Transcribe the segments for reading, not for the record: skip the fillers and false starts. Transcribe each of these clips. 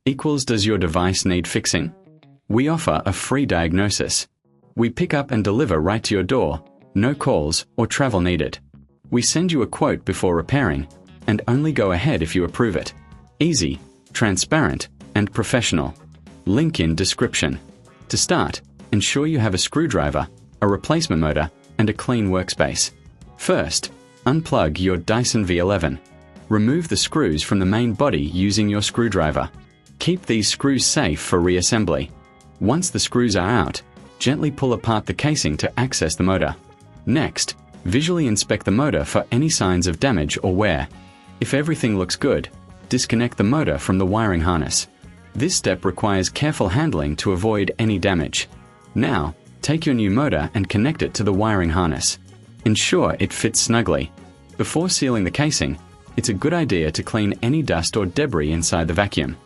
equals does your device need fixing? We offer a free diagnosis. We pick up and deliver right to your door, no calls or travel needed. We send you a quote before repairing, and only go ahead if you approve it. Easy, transparent, and professional. Link in description. To start, ensure you have a screwdriver, a replacement motor, and a clean workspace. First, unplug your Dyson V11. Remove the screws from the main body using your screwdriver. Keep these screws safe for reassembly. Once the screws are out, gently pull apart the casing to access the motor. Next, visually inspect the motor for any signs of damage or wear. If everything looks good, disconnect the motor from the wiring harness. This step requires careful handling to avoid any damage. Now, take your new motor and connect it to the wiring harness. Ensure it fits snugly. Before sealing the casing, it's a good idea to clean any dust or debris inside the vacuum.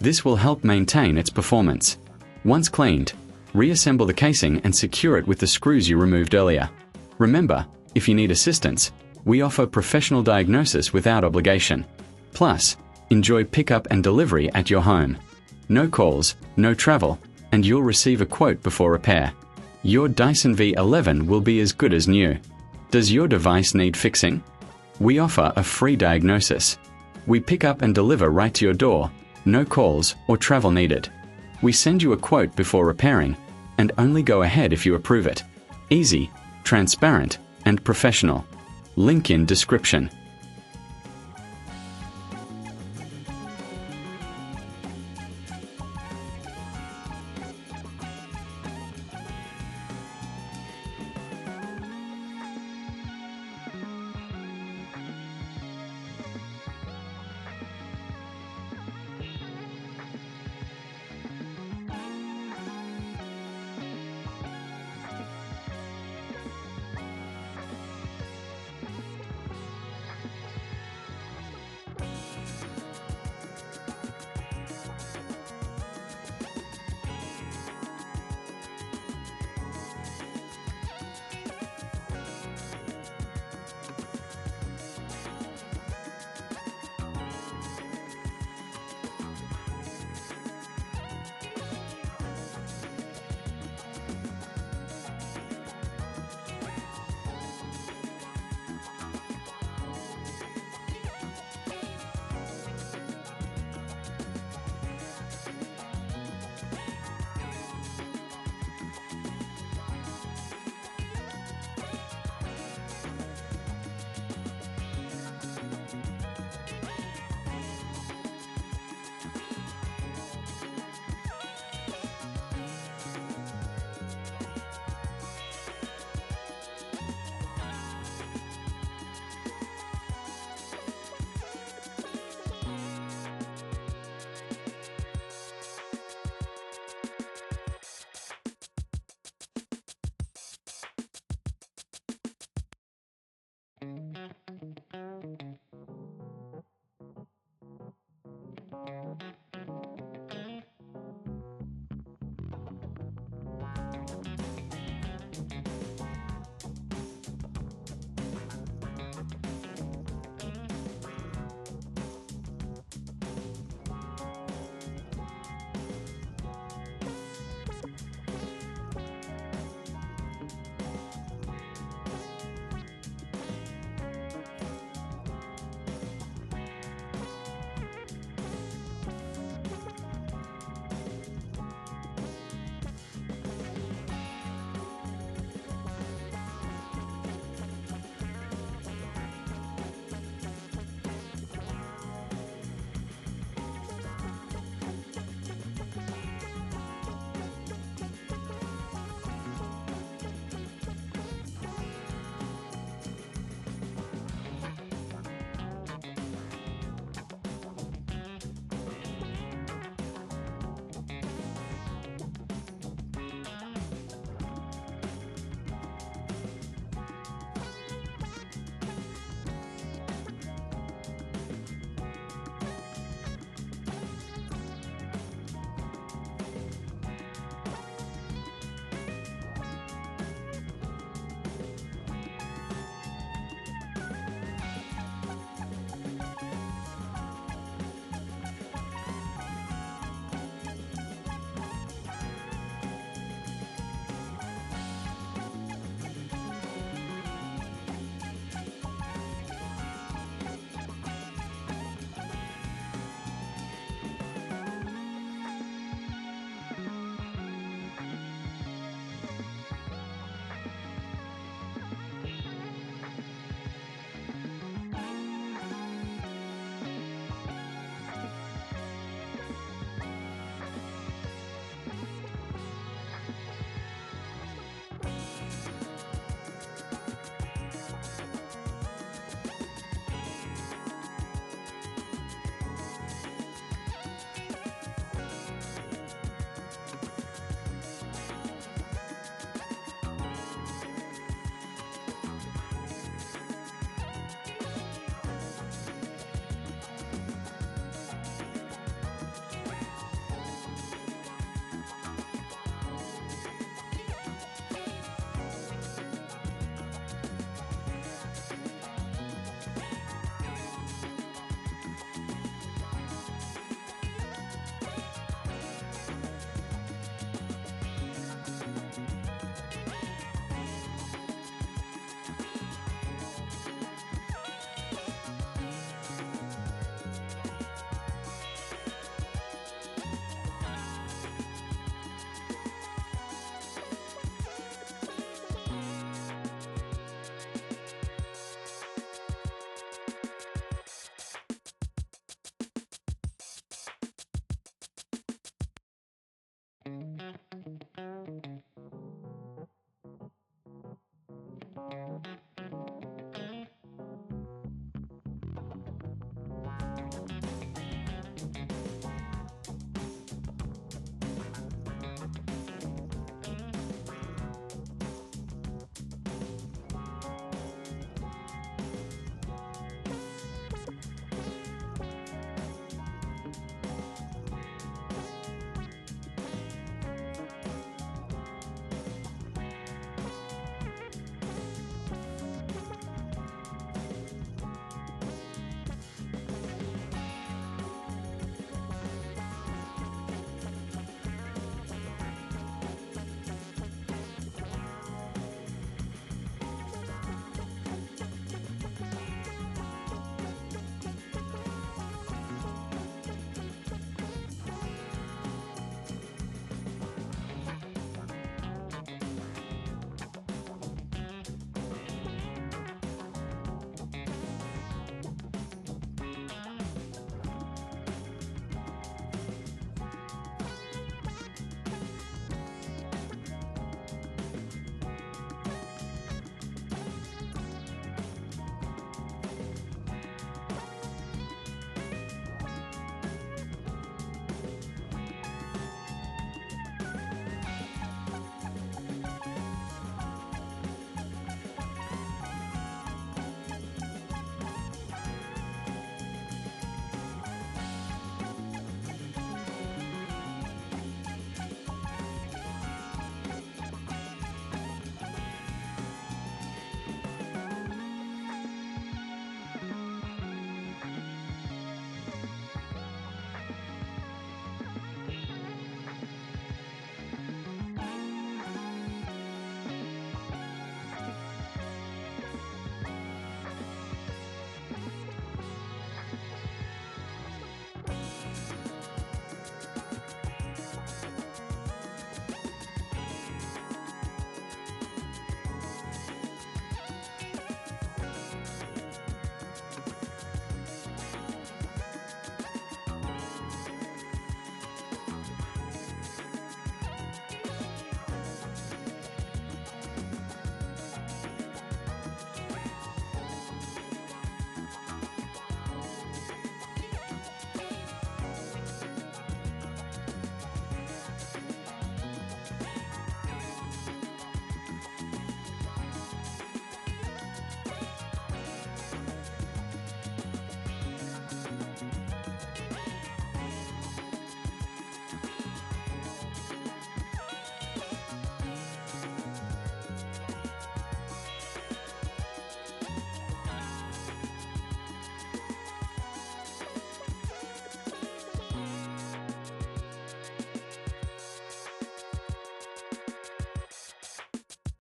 This will help maintain its performance. Once cleaned, reassemble the casing and secure it with the screws you removed earlier. Remember, if you need assistance, we offer professional diagnosis without obligation. Plus, enjoy pickup and delivery at your home. No calls, no travel, and you'll receive a quote before repair. Your Dyson V11 will be as good as new. Does your device need fixing? We offer a free diagnosis. We pick up and deliver right to your door, no calls or travel needed. We send you a quote before repairing, and only go ahead if you approve it. Easy, transparent, and professional. Link in description.